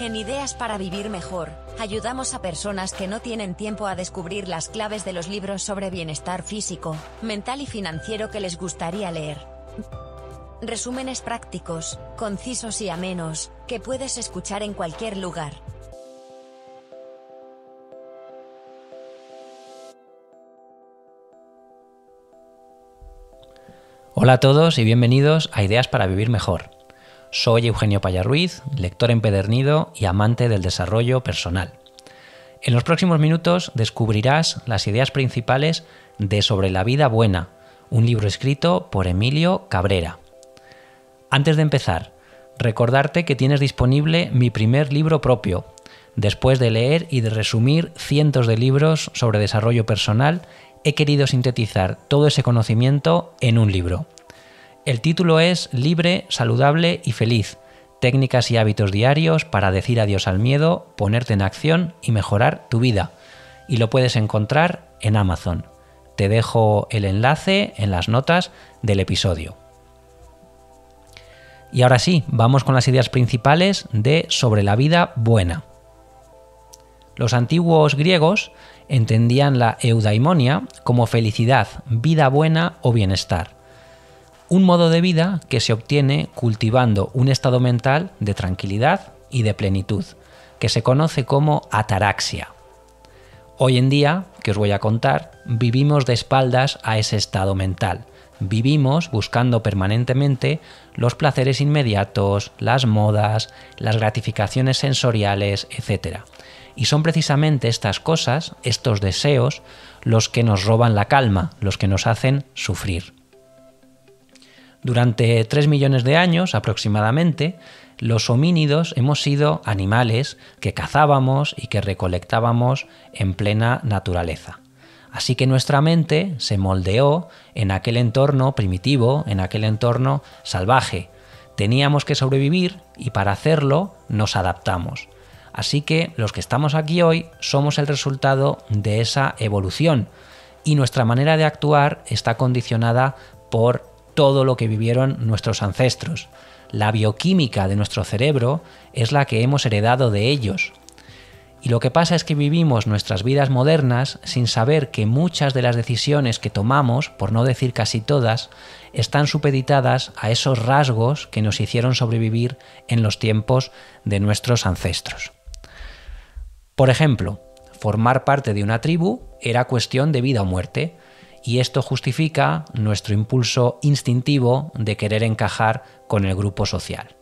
En Ideas para Vivir Mejor, ayudamos a personas que no tienen tiempo a descubrir las claves de los libros sobre bienestar físico, mental y financiero que les gustaría leer. Resúmenes prácticos, concisos y amenos, que puedes escuchar en cualquier lugar. Hola a todos y bienvenidos a Ideas para Vivir Mejor. Soy Eugenio Paya Ruiz, lector empedernido y amante del desarrollo personal. En los próximos minutos descubrirás las ideas principales de Sobre la vida buena, un libro escrito por Emilio Cabrera. Antes de empezar, recordarte que tienes disponible mi primer libro propio, después de leer y de resumir cientos de libros sobre desarrollo personal. He querido sintetizar todo ese conocimiento en un libro. El título es Libre, saludable y feliz. Técnicas y hábitos diarios para decir adiós al miedo, ponerte en acción y mejorar tu vida. Y lo puedes encontrar en Amazon. Te dejo el enlace en las notas del episodio. Y ahora sí, vamos con las ideas principales de Sobre la vida buena. Los antiguos griegos entendían la eudaimonia como felicidad, vida buena o bienestar. Un modo de vida que se obtiene cultivando un estado mental de tranquilidad y de plenitud, que se conoce como ataraxia. Hoy en día, que os voy a contar, vivimos de espaldas a ese estado mental. Vivimos buscando permanentemente los placeres inmediatos, las modas, las gratificaciones sensoriales, etc. Y son precisamente estas cosas, estos deseos, los que nos roban la calma, los que nos hacen sufrir. Durante 3 millones de años aproximadamente, los homínidos hemos sido animales que cazábamos y que recolectábamos en plena naturaleza. Así que nuestra mente se moldeó en aquel entorno primitivo, en aquel entorno salvaje. Teníamos que sobrevivir y para hacerlo nos adaptamos. Así que los que estamos aquí hoy somos el resultado de esa evolución y nuestra manera de actuar está condicionada por todo lo que vivieron nuestros ancestros. La bioquímica de nuestro cerebro es la que hemos heredado de ellos. Y lo que pasa es que vivimos nuestras vidas modernas sin saber que muchas de las decisiones que tomamos, por no decir casi todas, están supeditadas a esos rasgos que nos hicieron sobrevivir en los tiempos de nuestros ancestros. Por ejemplo, formar parte de una tribu era cuestión de vida o muerte, y esto justifica nuestro impulso instintivo de querer encajar con el grupo social.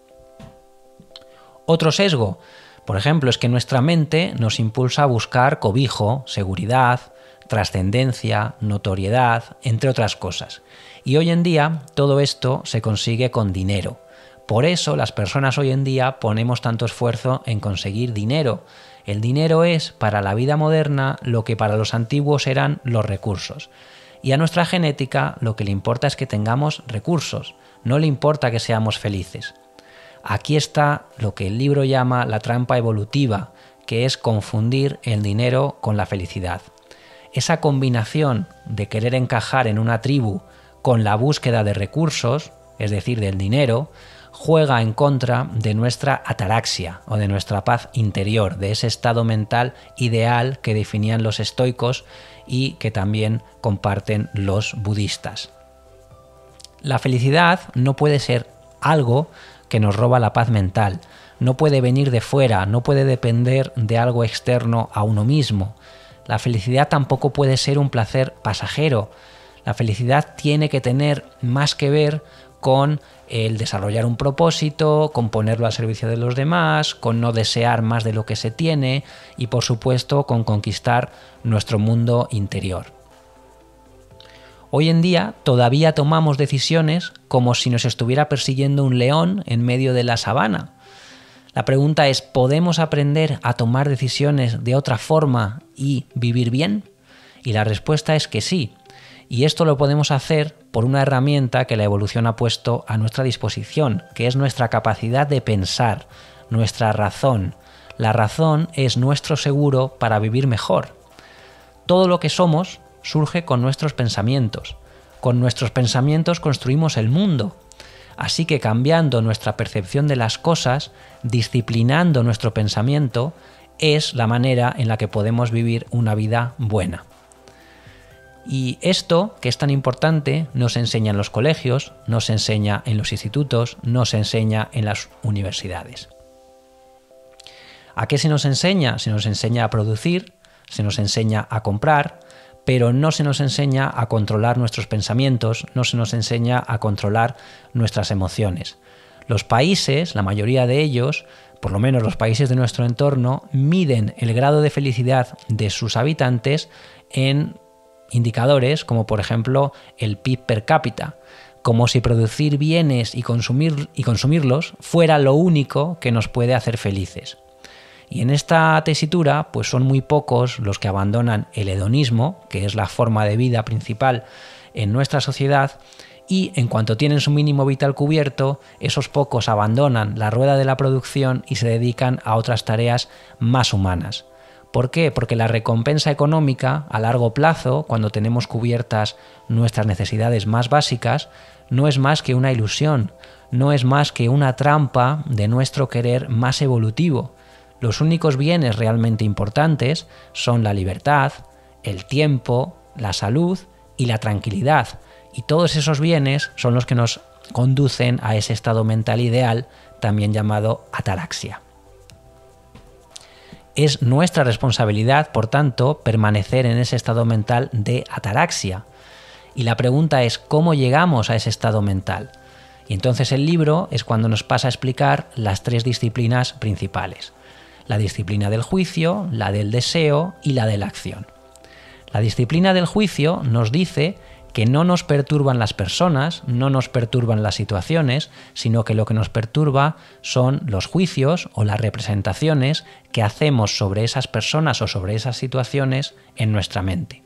Otro sesgo, por ejemplo, es que nuestra mente nos impulsa a buscar cobijo, seguridad, trascendencia, notoriedad, entre otras cosas. Y hoy en día todo esto se consigue con dinero. Por eso las personas hoy en día ponemos tanto esfuerzo en conseguir dinero. El dinero es para la vida moderna lo que para los antiguos eran los recursos. Y a nuestra genética lo que le importa es que tengamos recursos, no le importa que seamos felices. Aquí está lo que el libro llama la trampa evolutiva, que es confundir el dinero con la felicidad. Esa combinación de querer encajar en una tribu con la búsqueda de recursos, es decir, del dinero, juega en contra de nuestra ataraxia o de nuestra paz interior, de ese estado mental ideal que definían los estoicos y que también comparten los budistas. La felicidad no puede ser algo que nos roba la paz mental, no puede venir de fuera, no puede depender de algo externo a uno mismo. La felicidad tampoco puede ser un placer pasajero. La felicidad tiene que tener más que ver con el desarrollar un propósito, con ponerlo al servicio de los demás, con no desear más de lo que se tiene y, por supuesto, con conquistar nuestro mundo interior. Hoy en día todavía tomamos decisiones como si nos estuviera persiguiendo un león en medio de la sabana. La pregunta es, ¿podemos aprender a tomar decisiones de otra forma y vivir bien? Y la respuesta es que sí. Y esto lo podemos hacer por una herramienta que la evolución ha puesto a nuestra disposición, que es nuestra capacidad de pensar, nuestra razón. La razón es nuestro seguro para vivir mejor. Todo lo que somos surge con nuestros pensamientos. Con nuestros pensamientos construimos el mundo. Así que cambiando nuestra percepción de las cosas, disciplinando nuestro pensamiento, es la manera en la que podemos vivir una vida buena. Y esto, que es tan importante, no se enseña en los colegios, no se enseña en los institutos, no se enseña en las universidades. ¿A qué se nos enseña? Se nos enseña a producir, se nos enseña a comprar, pero no se nos enseña a controlar nuestros pensamientos, no se nos enseña a controlar nuestras emociones. Los países, la mayoría de ellos, por lo menos los países de nuestro entorno, miden el grado de felicidad de sus habitantes en indicadores como por ejemplo el PIB per cápita, como si producir bienes y consumirlos fuera lo único que nos puede hacer felices. Y en esta tesitura, pues son muy pocos los que abandonan el hedonismo, que es la forma de vida principal en nuestra sociedad, y en cuanto tienen su mínimo vital cubierto, esos pocos abandonan la rueda de la producción y se dedican a otras tareas más humanas. ¿Por qué? Porque la recompensa económica a largo plazo, cuando tenemos cubiertas nuestras necesidades más básicas, no es más que una ilusión, no es más que una trampa de nuestro querer más evolutivo. Los únicos bienes realmente importantes son la libertad, el tiempo, la salud y la tranquilidad. Y todos esos bienes son los que nos conducen a ese estado mental ideal, también llamado ataraxia. Es nuestra responsabilidad, por tanto, permanecer en ese estado mental de ataraxia. Y la pregunta es, ¿cómo llegamos a ese estado mental? Y entonces el libro es cuando nos pasa a explicar las tres disciplinas principales. La disciplina del juicio, la del deseo y la de la acción. La disciplina del juicio nos dice que no nos perturban las personas, no nos perturban las situaciones, sino que lo que nos perturba son los juicios o las representaciones que hacemos sobre esas personas o sobre esas situaciones en nuestra mente.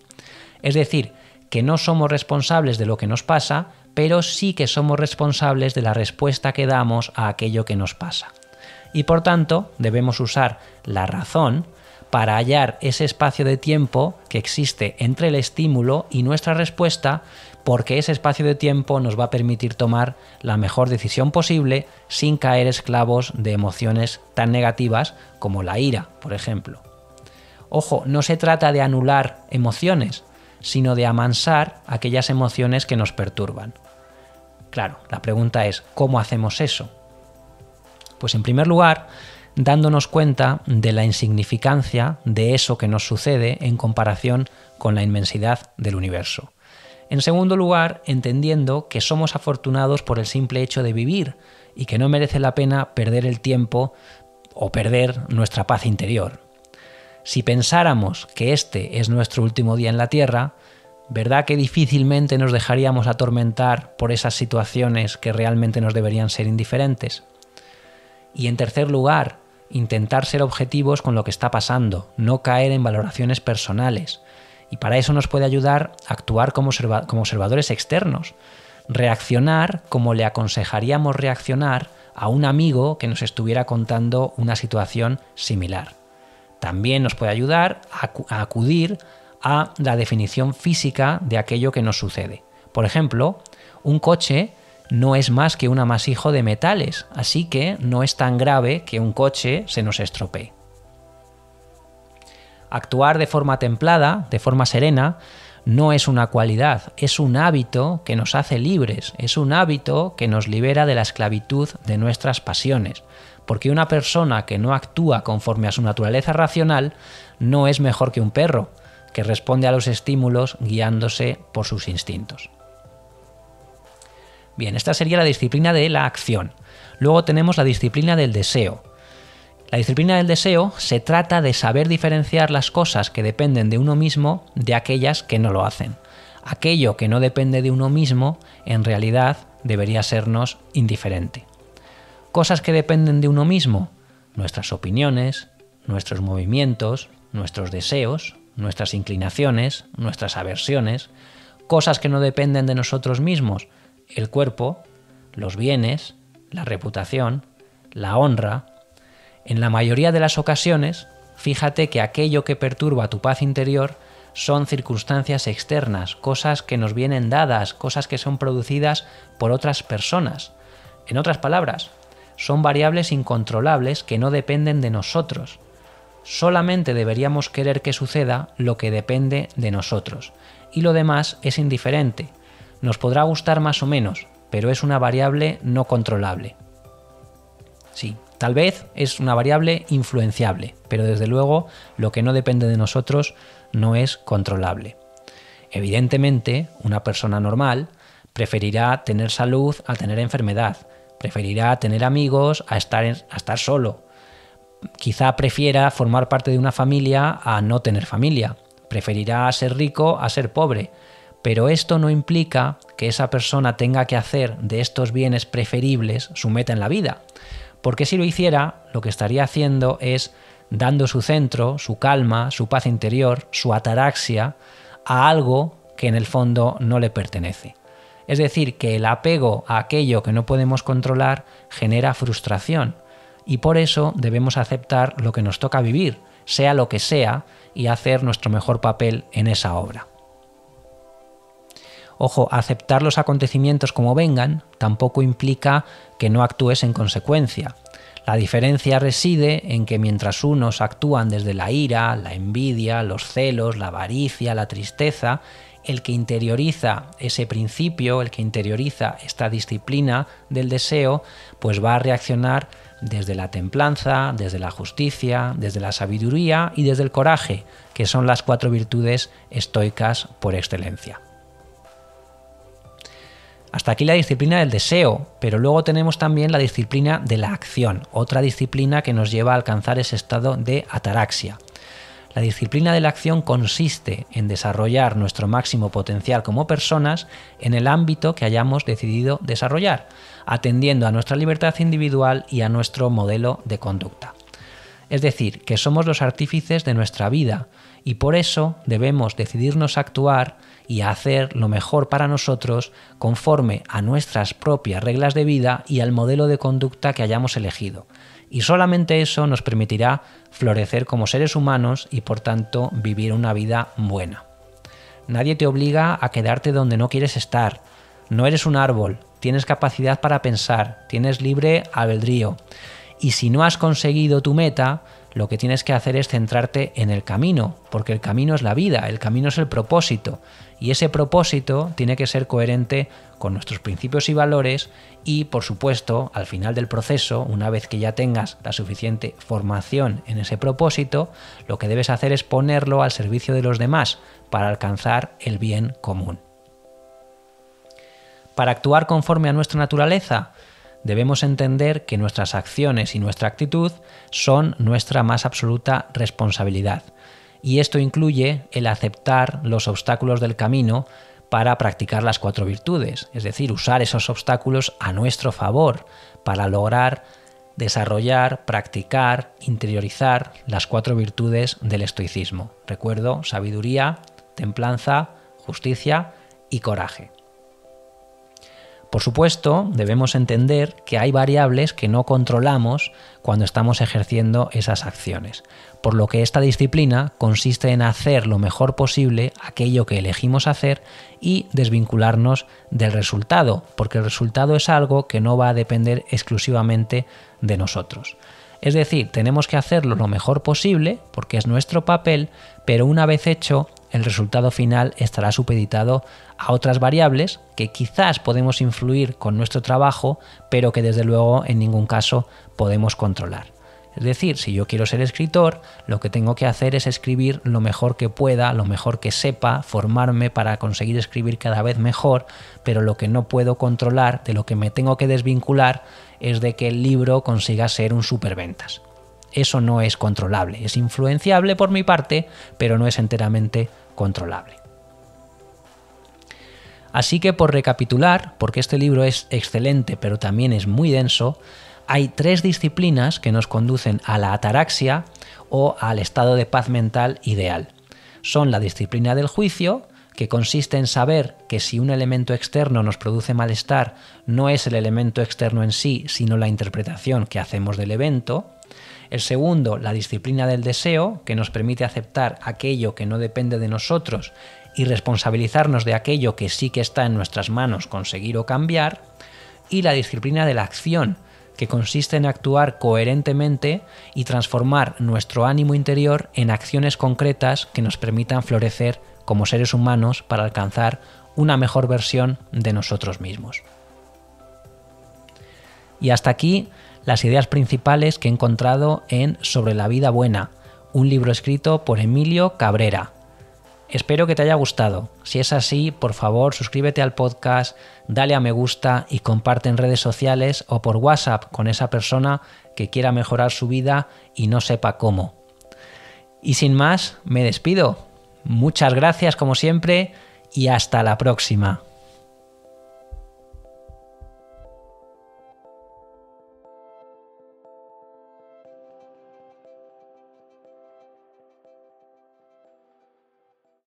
Es decir, que no somos responsables de lo que nos pasa, pero sí que somos responsables de la respuesta que damos a aquello que nos pasa. Y por tanto, debemos usar la razón para hallar ese espacio de tiempo que existe entre el estímulo y nuestra respuesta, porque ese espacio de tiempo nos va a permitir tomar la mejor decisión posible sin caer esclavos de emociones tan negativas como la ira, por ejemplo. Ojo, no se trata de anular emociones, sino de amansar aquellas emociones que nos perturban. Claro, la pregunta es, ¿cómo hacemos eso? Pues en primer lugar, dándonos cuenta de la insignificancia de eso que nos sucede en comparación con la inmensidad del universo. En segundo lugar, entendiendo que somos afortunados por el simple hecho de vivir y que no merece la pena perder el tiempo o perder nuestra paz interior. Si pensáramos que este es nuestro último día en la Tierra, ¿verdad que difícilmente nos dejaríamos atormentar por esas situaciones que realmente nos deberían ser indiferentes? Y en tercer lugar, intentar ser objetivos con lo que está pasando, no caer en valoraciones personales. Y para eso nos puede ayudar a actuar como observadores externos, reaccionar como le aconsejaríamos reaccionar a un amigo que nos estuviera contando una situación similar. También nos puede ayudar a acudir a la definición física de aquello que nos sucede. Por ejemplo, un coche no es más que un amasijo de metales, así que no es tan grave que un coche se nos estropee. Actuar de forma templada, de forma serena, no es una cualidad, es un hábito que nos hace libres, es un hábito que nos libera de la esclavitud de nuestras pasiones, porque una persona que no actúa conforme a su naturaleza racional no es mejor que un perro, que responde a los estímulos guiándose por sus instintos. Bien, esta sería la disciplina de la acción. Luego tenemos la disciplina del deseo. La disciplina del deseo se trata de saber diferenciar las cosas que dependen de uno mismo de aquellas que no lo hacen. Aquello que no depende de uno mismo, en realidad, debería sernos indiferente. Cosas que dependen de uno mismo, nuestras opiniones, nuestros movimientos, nuestros deseos, nuestras inclinaciones, nuestras aversiones. Cosas que no dependen de nosotros mismos, el cuerpo, los bienes, la reputación, la honra. En la mayoría de las ocasiones, fíjate que aquello que perturba tu paz interior son circunstancias externas, cosas que nos vienen dadas, cosas que son producidas por otras personas. En otras palabras, son variables incontrolables que no dependen de nosotros. Solamente deberíamos querer que suceda lo que depende de nosotros, y lo demás es indiferente. Nos podrá gustar más o menos, pero es una variable no controlable. Sí, tal vez es una variable influenciable, pero desde luego lo que no depende de nosotros no es controlable. Evidentemente, una persona normal preferirá tener salud a tener enfermedad, preferirá tener amigos a estar solo. Quizá prefiera formar parte de una familia a no tener familia. Preferirá ser rico a ser pobre. Pero esto no implica que esa persona tenga que hacer de estos bienes preferibles su meta en la vida. Porque si lo hiciera, lo que estaría haciendo es dando su centro, su calma, su paz interior, su ataraxia a algo que en el fondo no le pertenece. Es decir, que el apego a aquello que no podemos controlar genera frustración y por eso debemos aceptar lo que nos toca vivir, sea lo que sea, y hacer nuestro mejor papel en esa obra. Ojo, aceptar los acontecimientos como vengan tampoco implica que no actúes en consecuencia. La diferencia reside en que mientras unos actúan desde la ira, la envidia, los celos, la avaricia, la tristeza, el que interioriza ese principio, el que interioriza esta disciplina del deseo, pues va a reaccionar desde la templanza, desde la justicia, desde la sabiduría y desde el coraje, que son las 4 virtudes estoicas por excelencia. Hasta aquí la disciplina del deseo, pero luego tenemos también la disciplina de la acción, otra disciplina que nos lleva a alcanzar ese estado de ataraxia. La disciplina de la acción consiste en desarrollar nuestro máximo potencial como personas en el ámbito que hayamos decidido desarrollar, atendiendo a nuestra libertad individual y a nuestro modelo de conducta. Es decir, que somos los artífices de nuestra vida y por eso debemos decidirnos a actuar y a hacer lo mejor para nosotros conforme a nuestras propias reglas de vida y al modelo de conducta que hayamos elegido. Y solamente eso nos permitirá florecer como seres humanos y por tanto vivir una vida buena. Nadie te obliga a quedarte donde no quieres estar. No eres un árbol, tienes capacidad para pensar, tienes libre albedrío. Y si no has conseguido tu meta, lo que tienes que hacer es centrarte en el camino, porque el camino es la vida, el camino es el propósito, y ese propósito tiene que ser coherente con nuestros principios y valores y, por supuesto, al final del proceso, una vez que ya tengas la suficiente formación en ese propósito, lo que debes hacer es ponerlo al servicio de los demás para alcanzar el bien común. Para actuar conforme a nuestra naturaleza, debemos entender que nuestras acciones y nuestra actitud son nuestra más absoluta responsabilidad. Y esto incluye el aceptar los obstáculos del camino para practicar las 4 virtudes, es decir, usar esos obstáculos a nuestro favor para lograr desarrollar, practicar, interiorizar las 4 virtudes del estoicismo. Recuerdo, sabiduría, templanza, justicia y coraje. Por supuesto, debemos entender que hay variables que no controlamos cuando estamos ejerciendo esas acciones, por lo que esta disciplina consiste en hacer lo mejor posible aquello que elegimos hacer y desvincularnos del resultado, porque el resultado es algo que no va a depender exclusivamente de nosotros. Es decir, tenemos que hacerlo lo mejor posible, porque es nuestro papel, pero una vez hecho, el resultado final estará supeditado a otras variables que quizás podemos influir con nuestro trabajo, pero que desde luego en ningún caso podemos controlar. Es decir, si yo quiero ser escritor, lo que tengo que hacer es escribir lo mejor que pueda, lo mejor que sepa, formarme para conseguir escribir cada vez mejor, pero lo que no puedo controlar, de lo que me tengo que desvincular, es de que el libro consiga ser un superventas. Eso no es controlable, es influenciable por mi parte, pero no es enteramente controlable. Así que por recapitular, porque este libro es excelente pero también es muy denso, hay 3 disciplinas que nos conducen a la ataraxia o al estado de paz mental ideal. Son la disciplina del juicio, que consiste en saber que si un elemento externo nos produce malestar, no es el elemento externo en sí, sino la interpretación que hacemos del evento. El segundo, la disciplina del deseo, que nos permite aceptar aquello que no depende de nosotros y responsabilizarnos de aquello que sí que está en nuestras manos conseguir o cambiar. y la disciplina de la acción, que consiste en actuar coherentemente y transformar nuestro ánimo interior en acciones concretas que nos permitan florecer como seres humanos para alcanzar una mejor versión de nosotros mismos. Y hasta aquí las ideas principales que he encontrado en Sobre la vida buena, un libro escrito por Emilio Cabrera. Espero que te haya gustado. Si es así, por favor, suscríbete al podcast, dale a me gusta y comparte en redes sociales o por WhatsApp con esa persona que quiera mejorar su vida y no sepa cómo. Y sin más, me despido. Muchas gracias como siempre y hasta la próxima.